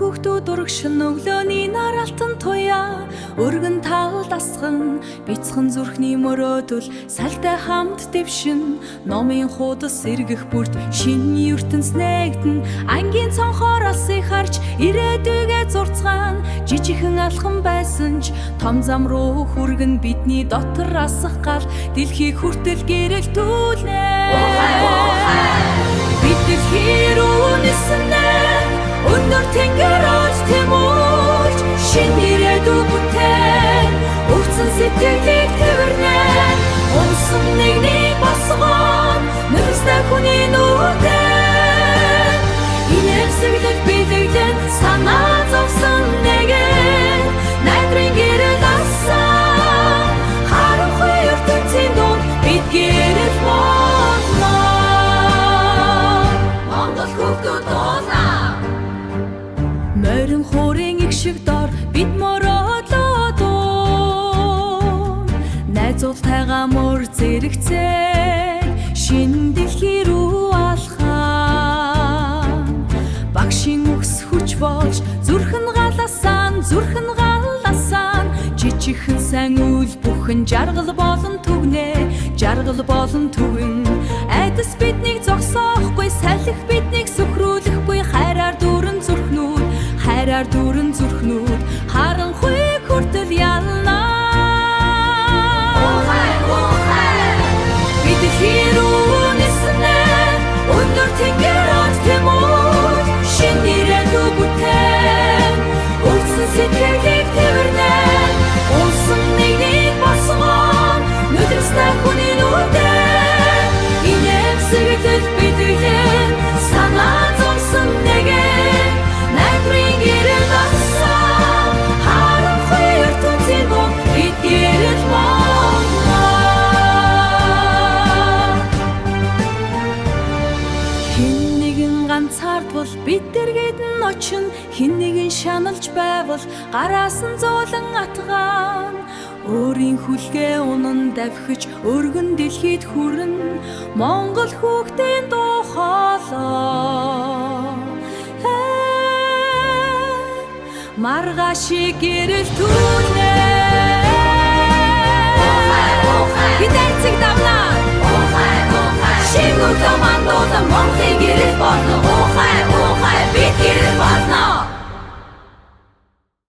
хүүхдүүд урагшин өглөөний нар алтан туяа өргөн тал дасган бяцхан зүрхний мөрөөдөл салтай хамт дэвшин номын хуудас эргэх бүрт шинэ ертөнц нэгдэн ангийн цонхоор алсыг харж ирээдүйгээ зурцгаан жижигхэн алхам байсан ч том зам руу хүргэн бидний дотор асах гал дэлхийг хүртэл гэрэлтүүлнэ бид дэлхий рүү ниснэ өндөр тэнгэр олж тэмүүлж шинэ ирээдүй бүтээн өвцөн сэтгэлийг тэрнэ унсан нэгний босгоон нүрстэй хүний нүдэн инэвсэглэл бидэглэн санаа зовсон нэгэн найдрын гэрэл асан харанхуй ертөнцийн дунд бид гэрэл болно Монгол хүүхдүүд дуулаа морин хуурын их шиг дор бид моролоо найзуултайгаа мөр зэрэгцээ шин дэлхий рүү алхаа багшийн үгс хүч болж зүрхэн галасaan жижигхэн сайн үйл бүхэн жаргал болон түгэн айдас биднийг зогсоохгүй салхих биднийг сөхрүүлэхгүй хайраар дүүрэн зүрхнүүд харанхуй хүртэл ялна бид хэрүү ниснэ өндөр тэнгэр олж тэмүүлж шинэ ирээдүй бүтээн өвцөн сэтгэлийг тэрнэ унсан нэгнийг босгоон нүдэрстэй хүний нүдэн инэвсэглэл бидэглэн санаа зовсон нэгэн найдрын гэрэл асан харанхуй ертөнцийн дунд бид гэрэл болно хэн нэгэн ганцаардвал бид дэргэд нь очин хэн нэгэн шаналж байвал гараас нь зуулан атгаан өөрийн хүлгээ унан давхиж өргөн дэлхийд хүрэн Монгол хүүхдийн дуу хоолой маргаашиг гэрэлтүүлнэ Хидайцэг давнаа шинэ өглөө мандуулан Монголын гэрэл болно бид гэрэл болно